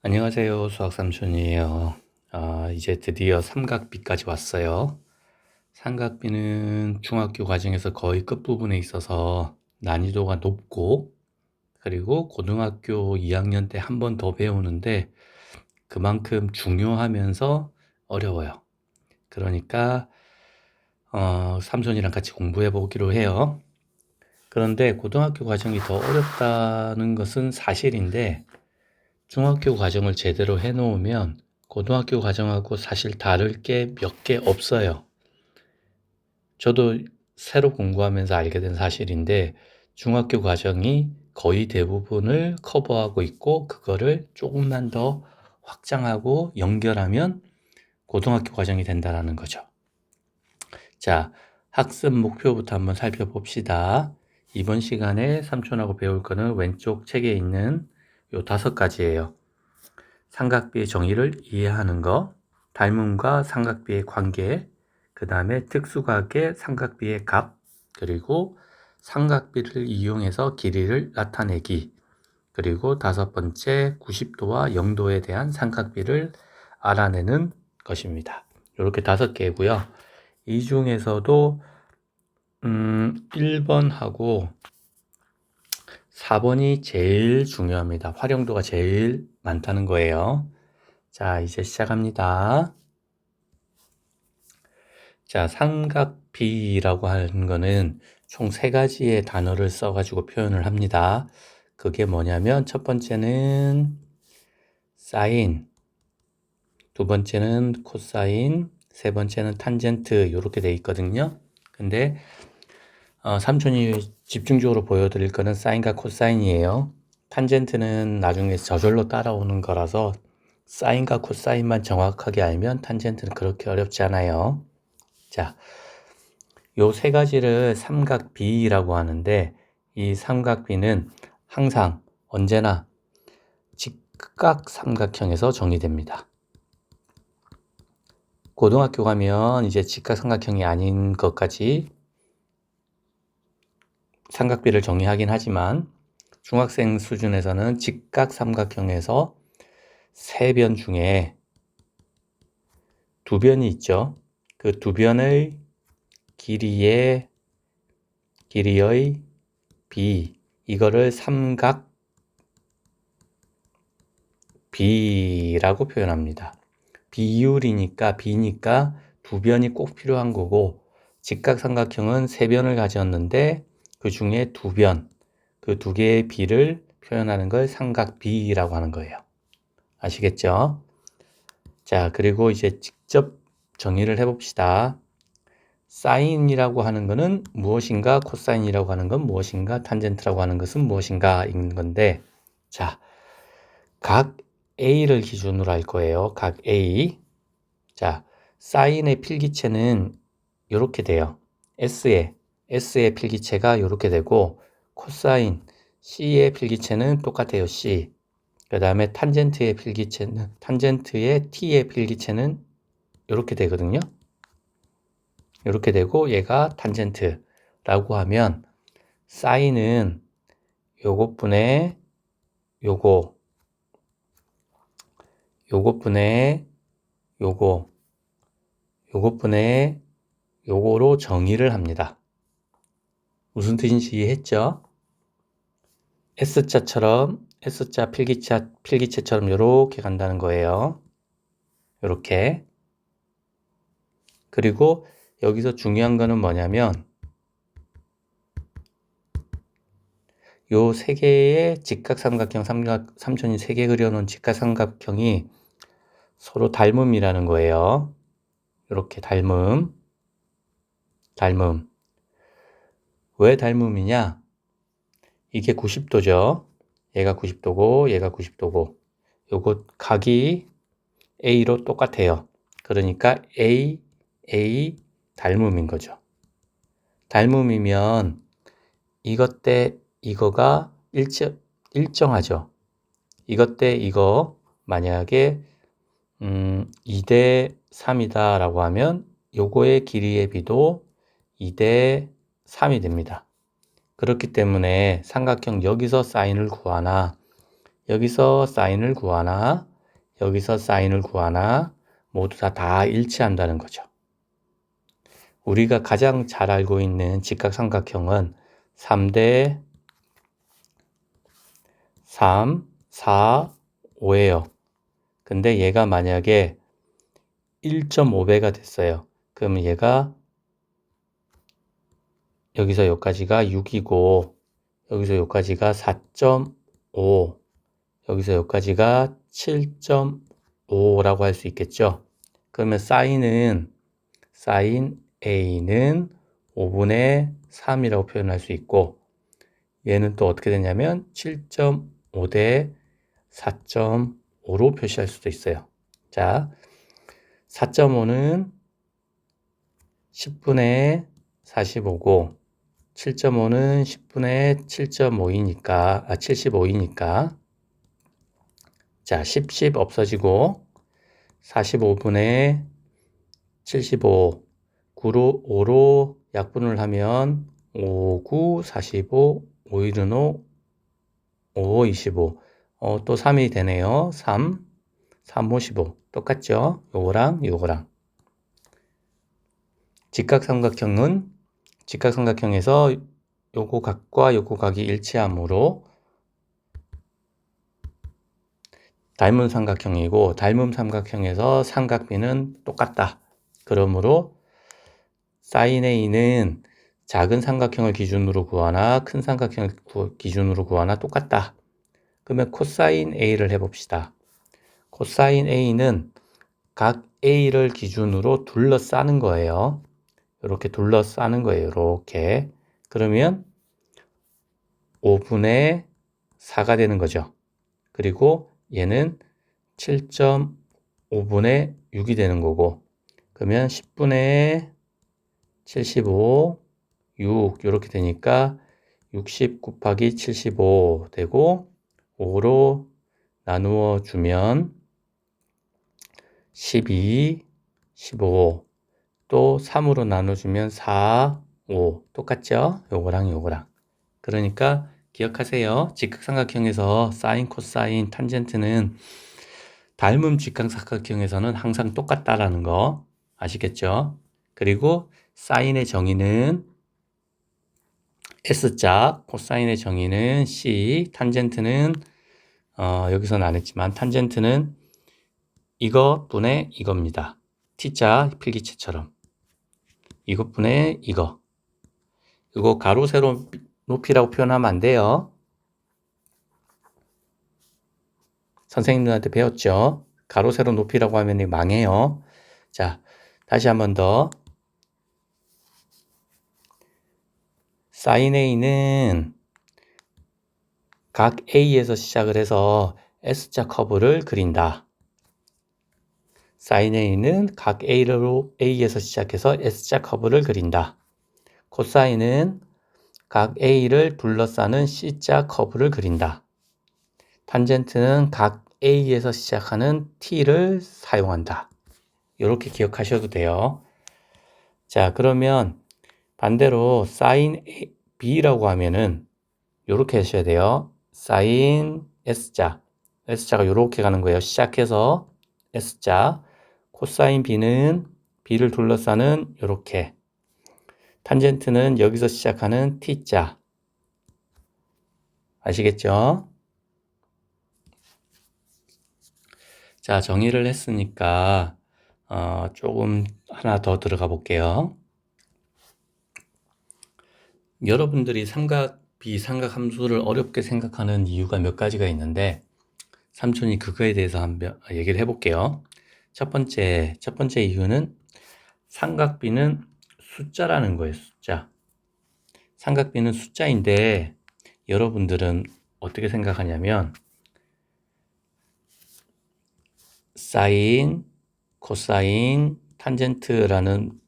안녕하세요. 수학삼촌이에요. 이제 드디어 삼각비까지 왔어요. 삼각비는 중학교 과정에서 거의 끝부분에 있어서 난이도가 높고, 그리고 고등학교 2학년 때 한 번 더 배우는데 그만큼 중요하면서 어려워요. 그러니까 삼촌이랑 같이 공부해 보기로 해요. 그런데 고등학교 과정이 더 어렵다는 것은 사실인데, 중학교 과정을 제대로 해놓으면 고등학교 과정하고 사실 다를 게 몇 개 없어요. 저도 새로 공부하면서 알게 된 사실인데, 중학교 과정이 거의 대부분을 커버하고 있고, 그거를 조금만 더 확장하고 연결하면 고등학교 과정이 된다는 거죠. 자, 학습 목표부터 한번 살펴봅시다. 이번 시간에 삼촌하고 배울 거는 왼쪽 책에 있는 요 5가지예요. 삼각비의 정의를 이해하는 것, 닮음과 삼각비의 관계, 그 다음에 특수각의 삼각비의 값, 그리고 삼각비를 이용해서 길이를 나타내기, 그리고 5번째 90도와 0도에 대한 삼각비를 알아내는 것입니다. 이렇게 5개고요. 이 중에서도 1번하고 4번이 제일 중요합니다. 활용도가 제일 많다는 거예요. 자, 이제 시작합니다. 자, 삼각비라고 하는 거는 총 3가지의 단어를 써가지고 표현을 합니다. 그게 뭐냐면 첫 번째는 사인, 두 번째는 코사인, 세 번째는 탄젠트 이렇게 돼 있거든요. 근데 삼촌이 집중적으로 보여드릴 거는 사인과 코사인이에요. 탄젠트는 나중에 저절로 따라오는 거라서 사인과 코사인만 정확하게 알면 탄젠트는 그렇게 어렵지 않아요. 자, 요 3가지를 삼각비라고 하는데, 이 삼각비는 항상 언제나 직각삼각형에서 정의됩니다. 고등학교 가면 이제 직각삼각형이 아닌 것까지 삼각비를 정의하긴 하지만, 중학생 수준에서는 직각삼각형에서 3변 중에 2변이 있죠. 그 2변의 길이의 비, 이거를 삼각비라고 표현합니다. 비율이니까 비니까 2변이 꼭 필요한 거고, 직각삼각형은 3변을 가졌는데 그 중에 2변, 그 2개의 비를 표현하는 걸 삼각비라고 하는 거예요. 아시겠죠? 자, 그리고 이제 직접 정의를 해봅시다. 사인이라고 하는 것은 무엇인가, 코사인이라고 하는 건 무엇인가, 탄젠트라고 하는 것은 무엇인가인 건데, 자, 각 A를 기준으로 할 거예요. 각 A. 자, 사인의 필기체는 이렇게 돼요. S의 필기체가 이렇게 되고, 코사인 C의 필기체는 똑같아요. C. 그 다음에 탄젠트의 T의 필기체는 이렇게 되거든요. 이렇게 되고 얘가 탄젠트라고 하면 사인은 요것분의 요거, 요것분의 요거, 요것분의 요거로 정의를 합니다. 무슨 뜻인지 이해했죠? S자 필기체처럼 이렇게 간다는 거예요. 이렇게. 그리고 여기서 중요한 거는 뭐냐면 요 3개의 직각삼각형, 삼촌이 3개 그려놓은 직각삼각형이 서로 닮음이라는 거예요. 이렇게 닮음. 왜 닮음이냐? 이게 90도죠. 얘가 90도고 얘가 90도고 요거 각이 A로 똑같아요. 그러니까 A 닮음인 거죠. 닮음이면 이것 대 이거가 일정하죠. 이것 대 이거 만약에 2대 3이다 라고 하면 요거의 길이의 비도 2대 3이 됩니다. 그렇기 때문에 삼각형 여기서 사인을 구하나 여기서 사인을 구하나 여기서 사인을 구하나 모두 다 일치한다는 거죠. 우리가 가장 잘 알고 있는 직각삼각형은 3대 3, 4, 5예요. 근데 얘가 만약에 1.5배가 됐어요. 그러면 얘가 여기서 여기까지가 6이고 여기서 여기까지가 4.5, 여기서 여기까지가 7.5라고 할 수 있겠죠. 그러면 사인 A는 5분의 3이라고 표현할 수 있고 얘는 또 어떻게 되냐면 7.5 대 4.5로 표시할 수도 있어요. 자, 4.5는 10분의 45고 7.5는 10분의 75이니까 자, 10 없어지고 45분의 75 5로 약분을 하면 5, 9, 45, 5, 1은 5, 5, 25 또 3이 되네요. 3, 5, 15 똑같죠? 요거랑 직각삼각형에서 요거 각과 요거 각이 일치하므로 닮은 삼각형이고 닮은 삼각형에서 삼각비는 똑같다. 그러므로 사인 A는 작은 삼각형을 기준으로 구하나 큰 삼각형을 기준으로 구하나 똑같다. 그러면 코사인 A를 해봅시다. 코사인 A는 각 A를 기준으로 둘러싸는 거예요. 이렇게 둘러싸는 거예요. 이렇게. 그러면 5분의 4가 되는 거죠. 그리고 얘는 7.5분의 6이 되는 거고 그러면 10분의 75, 6 이렇게 되니까 60 곱하기 75 되고 5로 나누어 주면 12, 15 또 3으로 나눠주면 4, 5 똑같죠? 요거랑 그러니까 기억하세요. 직각삼각형에서 사인, 코사인, 탄젠트는 닮은 직각삼각형에서는 항상 똑같다라는 거 아시겠죠? 그리고 사인의 정의는 S자, 코사인의 정의는 C, 탄젠트는 여기서는 안 했지만 탄젠트는 이것분의 이겁니다. T자 필기체처럼 이것분의 이거 가로 세로 높이라고 표현하면 안 돼요. 선생님들한테 배웠죠? 가로 세로 높이라고 하면 망해요. 자, 다시 한 번 더. 사인 A는 각 A에서 시작을 해서 S자 커브를 그린다. 사인 A는 각 A에서 시작해서 S자 커브를 그린다. 코사인은 각 A를 둘러싸는 C자 커브를 그린다. 탄젠트는 각 A에서 시작하는 T를 사용한다. 이렇게 기억하셔도 돼요. 자, 그러면 반대로 사인 B라고 하면은 이렇게 하셔야 돼요. 사인 S자. S자가 이렇게 가는 거예요. 시작해서 S자. 코사인 B는 B를 둘러싸는 이렇게. 탄젠트는 여기서 시작하는 T자. 아시겠죠? 자, 정의를 했으니까 조금 하나 더 들어가 볼게요. 여러분들이 비삼각 함수를 어렵게 생각하는 이유가 몇 가지가 있는데 삼촌이 그거에 대해서 한번 얘기를 해볼게요. 첫 번째 이유는 삼각비는 숫자라는 거예요. 숫자. 삼각비는 숫자인데 여러분들은 어떻게 생각하냐면 사인, 코사인, 탄젠트라는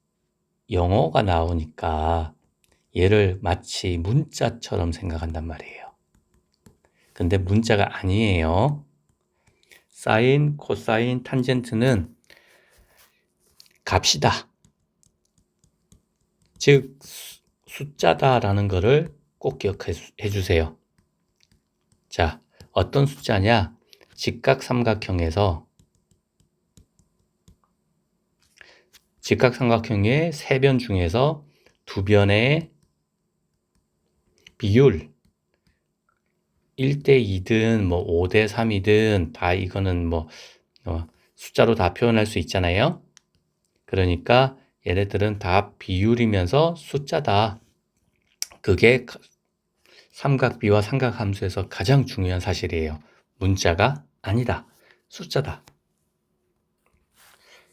영어가 나오니까 얘를 마치 문자처럼 생각한단 말이에요. 근데 문자가 아니에요. 사인, 코사인, 탄젠트는 값이다. 즉 숫자다라는 거를 꼭 기억해 주세요. 자, 어떤 숫자냐? 직각삼각형에서 직각삼각형의 세 변 중에서 두 변의 비율 1대2든 뭐 5대3이든 다 이거는 뭐 숫자로 다 표현할 수 있잖아요. 그러니까 얘네들은 다 비율이면서 숫자다. 그게 삼각비와 삼각함수에서 가장 중요한 사실이에요. 문자가 아니다. 숫자다.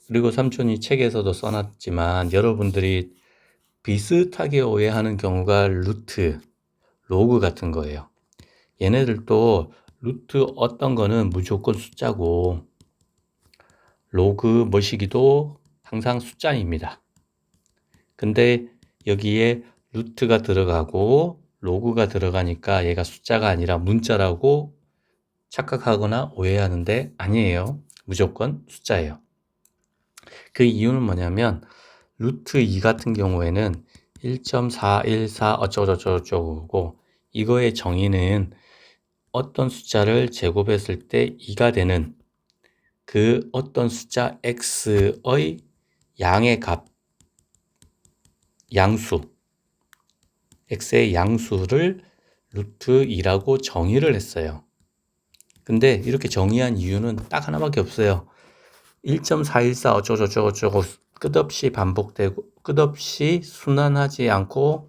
그리고 삼촌이 책에서도 써놨지만 여러분들이 비슷하게 오해하는 경우가 루트, 로그 같은 거예요. 얘네들도 루트 어떤 거는 무조건 숫자고 로그 뭐시기도 항상 숫자입니다. 근데 여기에 루트가 들어가고 로그가 들어가니까 얘가 숫자가 아니라 문자라고 착각하거나 오해하는데 아니에요. 무조건 숫자예요. 그 이유는 뭐냐면 루트 2 같은 경우에는 1.414 어쩌고저쩌고 이거의 정의는 어떤 숫자를 제곱했을 때 2가 되는 그 어떤 숫자 x의 양의 값, 양수, x의 양수를 루트 2라고 정의를 했어요. 근데 이렇게 정의한 이유는 딱 하나밖에 없어요. 1.414 어쩌고저쩌고 끝없이 반복되고 끝없이 순환하지 않고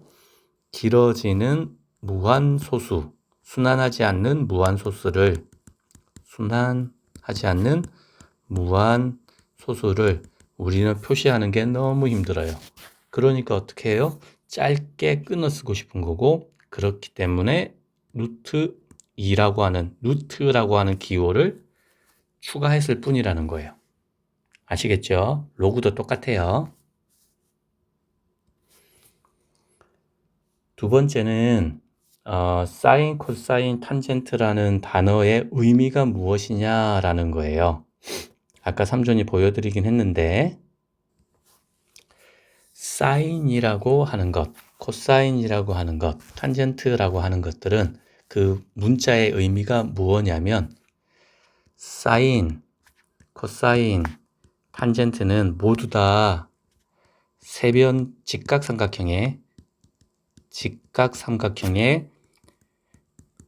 길어지는 무한소수, 순환하지 않는 무한소수를 우리는 표시하는 게 너무 힘들어요. 그러니까 어떻게 해요? 짧게 끊어 쓰고 싶은 거고 그렇기 때문에 루트라고 하는 기호를 추가했을 뿐이라는 거예요. 아시겠죠? 로그도 똑같아요. 두 번째는 사인, 코사인, 탄젠트라는 단어의 의미가 무엇이냐라는 거예요. 아까 삼촌이 보여드리긴 했는데 사인이라고 하는 것, 코사인이라고 하는 것, 탄젠트라고 하는 것들은 그 문자의 의미가 무엇이냐면 사인, 코사인, 탄젠트는 모두 다 세변 직각삼각형의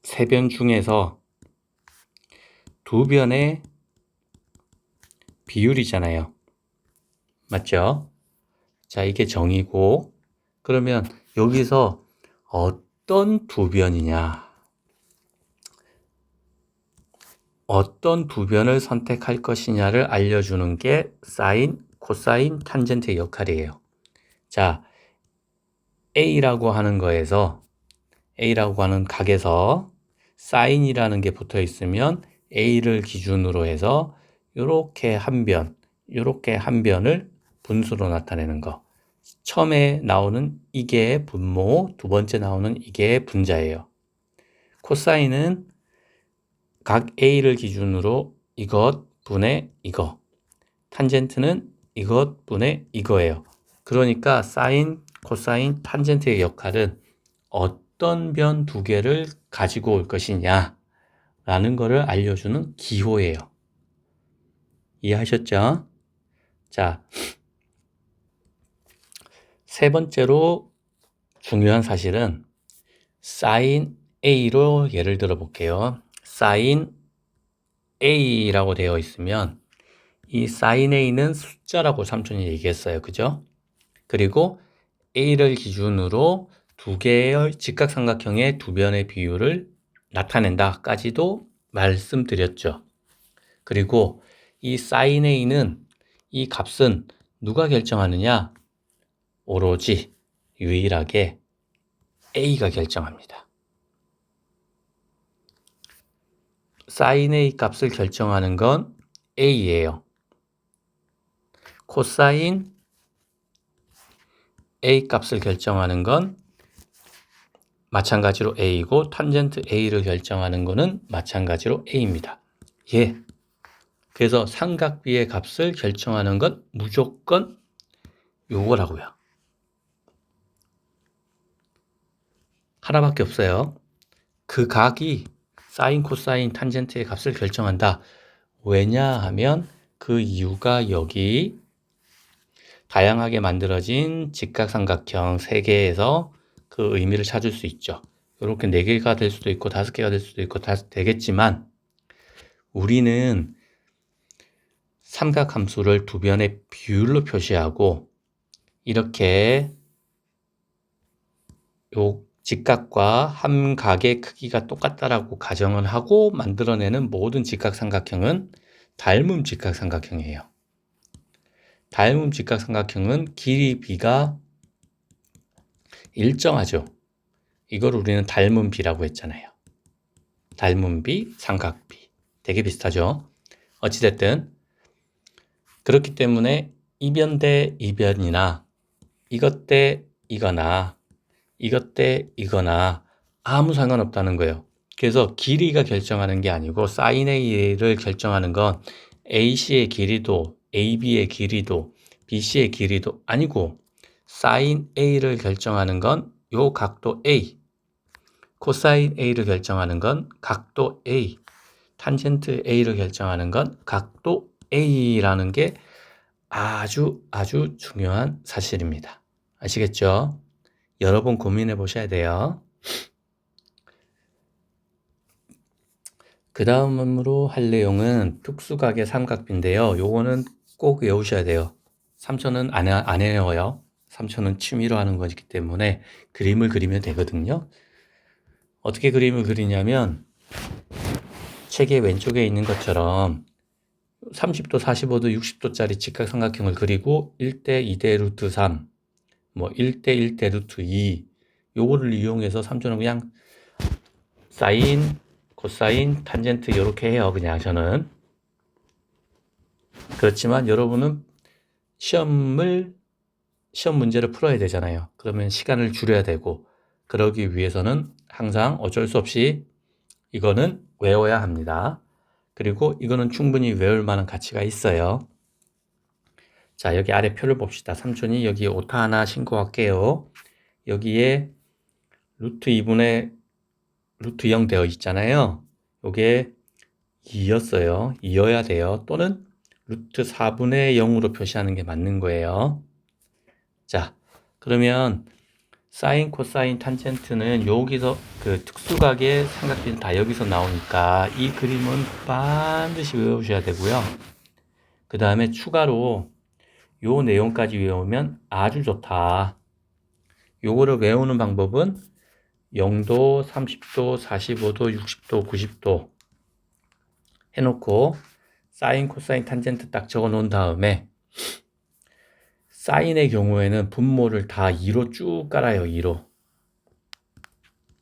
세변 중에서 두 변의 비율이잖아요. 맞죠? 자, 이게 정의고 그러면 여기서 어떤 두 변이냐? 어떤 두 변을 선택할 것이냐를 알려주는 게 사인, 코사인, 탄젠트의 역할이에요. 자, A라고 하는 각에서 사인이라는 게 붙어 있으면 A를 기준으로 해서 이렇게 한 변을 분수로 나타내는 거. 처음에 나오는 이게 분모, 두 번째 나오는 이게 분자예요. 코사인은 각 A를 기준으로 이것 분의 이거. 탄젠트는 이것 분의 이거예요. 그러니까 사인, 코사인, 탄젠트의 역할은 어떤 변 두 개를 가지고 올 것이냐 라는 거를 알려주는 기호예요. 이해하셨죠? 자, 세 번째로 중요한 사실은 사인 A로 예를 들어 볼게요. 사인 A라고 되어 있으면 이 사인 A는 숫자라고 삼촌이 얘기했어요. 그죠? 그리고 A를 기준으로 두 개의 직각삼각형의 두 변의 비율을 나타낸다까지도 말씀드렸죠. 그리고 이 sin A는 이 값은 누가 결정하느냐? 오로지 유일하게 A가 결정합니다. sin A 값을 결정하는 건 A예요. 코사인 A 값을 결정하는 건 마찬가지로 A이고 탄젠트 A를 결정하는 거는 마찬가지로 A입니다. 예. 그래서 삼각비의 값을 결정하는 건 무조건 요거라고요. 하나밖에 없어요. 그 각이 사인, 코사인, 탄젠트의 값을 결정한다. 왜냐하면 그 이유가 여기 다양하게 만들어진 직각삼각형 3개에서 그 의미를 찾을 수 있죠. 이렇게 4개가 될 수도 있고 5개가 될 수도 있고 다 되겠지만 우리는 삼각함수를 두 변의 비율로 표시하고 이렇게 요 직각과 함각의 크기가 똑같다라고 가정을 하고 만들어내는 모든 직각삼각형은 닮음 직각삼각형이에요. 닮음 직각삼각형은 길이 b가 일정하죠. 이걸 우리는 닮음 b라고 했잖아요. 닮음 b, 삼각 b. 되게 비슷하죠. 어찌됐든 그렇기 때문에 이변 대 이변이나 이것 대 이거나 이것 대 이거나 아무 상관없다는 거예요. 그래서 길이가 결정하는 게 아니고 sin A를 결정하는 건 AC의 길이도 AB의 길이도 BC의 길이도 아니고 sin A를 결정하는 건 요 각도 A, 코사인 A를 결정하는 건 각도 A, 탄젠트 A를 결정하는 건 각도 A라는 게 아주 중요한 사실입니다. 아시겠죠? 여러 번 고민해 보셔야 돼요. 그 다음으로 할 내용은 특수각의 삼각비인데요. 요거는 꼭 외우셔야 돼요. 3초는 안 외워요. 3초는 취미로 하는 거기 때문에 그림을 그리면 되거든요. 어떻게 그림을 그리냐면 책의 왼쪽에 있는 것처럼 30도, 45도, 60도짜리 직각삼각형을 그리고 1대 2대 루트 3, 뭐 1대 1대 루트 2 요거를 이용해서 3초는 그냥 사인, 코사인, 탄젠트 이렇게 해요. 그냥 저는. 그렇지만 여러분은 시험 문제를 풀어야 되잖아요. 그러면 시간을 줄여야 되고 그러기 위해서는 항상 어쩔 수 없이 이거는 외워야 합니다. 그리고 이거는 충분히 외울 만한 가치가 있어요. 자, 여기 아래 표를 봅시다. 삼촌이 여기 오타 하나 신고할게요. 여기에 루트 2분의 루트 0 되어 있잖아요. 요게 2였어요. 2여야 돼요. 또는 루트 4분의 0으로 표시하는 게 맞는 거예요. 자, 그러면 사인, 코사인, 탄젠트는 여기서 그 특수각의 삼각비는 다 여기서 나오니까 이 그림은 반드시 외우셔야 되고요. 그 다음에 추가로 요 내용까지 외우면 아주 좋다. 요거를 외우는 방법은 0도, 30도, 45도, 60도, 90도 해놓고 사인, 코사인, 탄젠트 딱 적어 놓은 다음에 사인의 경우에는 분모를 다 2로 쭉 깔아요. 2로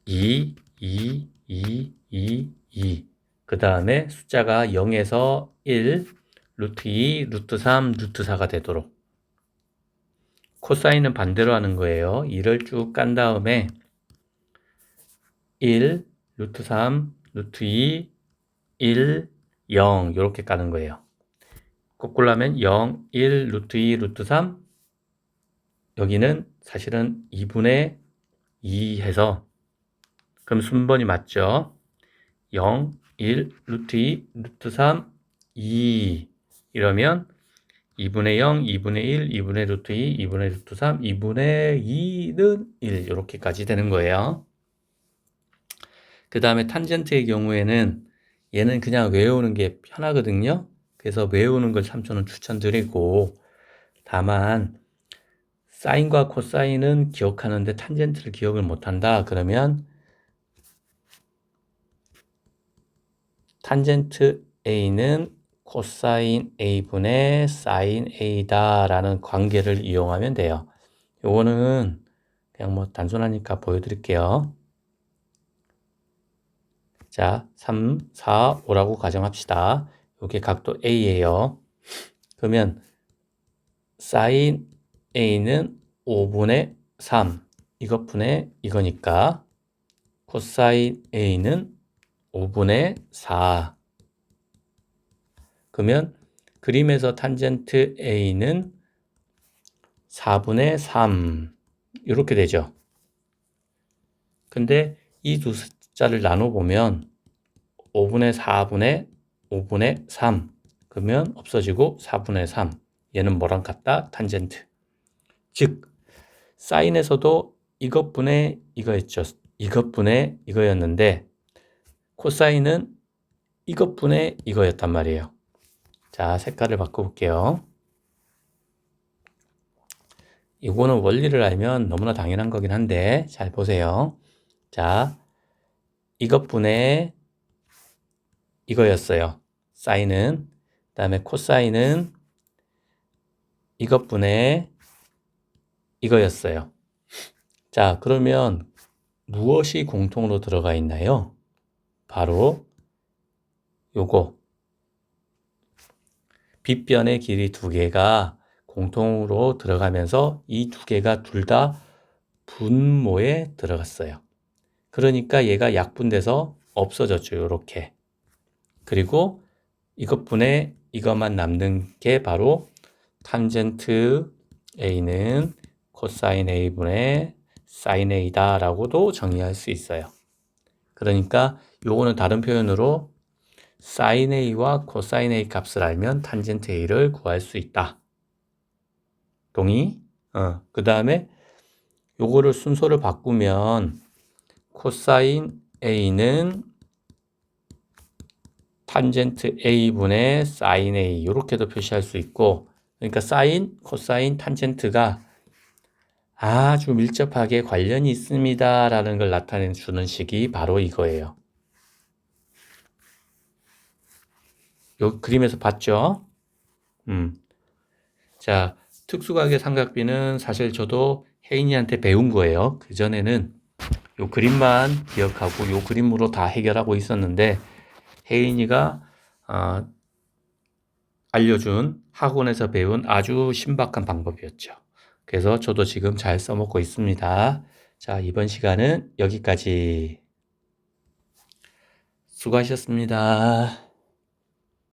2, 2, 2, 2, 2. 그 다음에 숫자가 0에서 1, 루트 2, 루트 3, 루트 4가 되도록. 코사인은 반대로 하는 거예요. 2를 쭉 깐 다음에 1, 루트 3, 루트 2, 1, 0 이렇게 까는 거예요. 거꾸로 하면 0, 1, 루트 2, 루트 3 여기는 사실은 2분의 2 해서 그럼 순번이 맞죠? 0, 1, 루트 2, 루트 3, 2 이러면 2분의 0, 2분의 1, 2분의 루트 2, 2분의 루트 3, 2분의 2는 1 이렇게까지 되는 거예요. 그 다음에 탄젠트의 경우에는 얘는 그냥 외우는 게 편하거든요. 그래서 외우는 걸 삼촌은 추천드리고 다만 사인과 코사인은 기억하는데 탄젠트를 기억을 못한다. 그러면 탄젠트 A는 코사인 A분의 사인 A다 라는 관계를 이용하면 돼요. 요거는 그냥 뭐 단순하니까 보여드릴게요. 자, 3, 4, 5라고 가정합시다. 요게 각도 A예요. 그러면 사인 A는 5분의 3 이것분의 이거니까 코사인 A는 5분의 4 그러면 그림에서 탄젠트 A는 4분의 3 이렇게 되죠. 근데 이 두 숫자를 나눠보면 5분의 4분의 5분의 3 그러면 없어지고 4분의 3 얘는 뭐랑 같다? 탄젠트. 즉 사인에서도 이것분의 이거였죠. 이것분의 이거였는데 코사인은 이것분의 이거였단 말이에요. 자, 색깔을 바꿔볼게요. 이거는 원리를 알면 너무나 당연한 거긴 한데 잘 보세요. 자, 이것분의 이거였어요. 사인은. 그 다음에 코사인은 이것분의 이거였어요. 자, 그러면 무엇이 공통으로 들어가 있나요? 바로 요거 빗변의 길이 두 개가 공통으로 들어가면서 이 두 개가 둘 다 분모에 들어갔어요. 그러니까 얘가 약분돼서 없어졌죠. 요렇게. 그리고 이것분의 이것만 남는 게 바로 탄젠트 A는 코사인 A분의 사인 A다 라고도 정의할 수 있어요. 그러니까 요거는 다른 표현으로 사인 A와 코사인 A 값을 알면 탄젠트 A를 구할 수 있다. 동의? 그 다음에 요거를 순서를 바꾸면 코사인 A는 탄젠트 A분의 사인 A 이렇게도 표시할 수 있고 그러니까 사인, 코사인, 탄젠트가 아주 밀접하게 관련이 있습니다 라는 걸 나타내 주는 식이 바로 이거예요. 요 그림에서 봤죠? 자, 특수각의 삼각비는 사실 저도 혜인이한테 배운 거예요. 그전에는 요 그림만 기억하고 요 그림으로 다 해결하고 있었는데 혜인이가 알려준 학원에서 배운 아주 신박한 방법이었죠. 그래서 저도 지금 잘 써먹고 있습니다. 자, 이번 시간은 여기까지. 수고하셨습니다.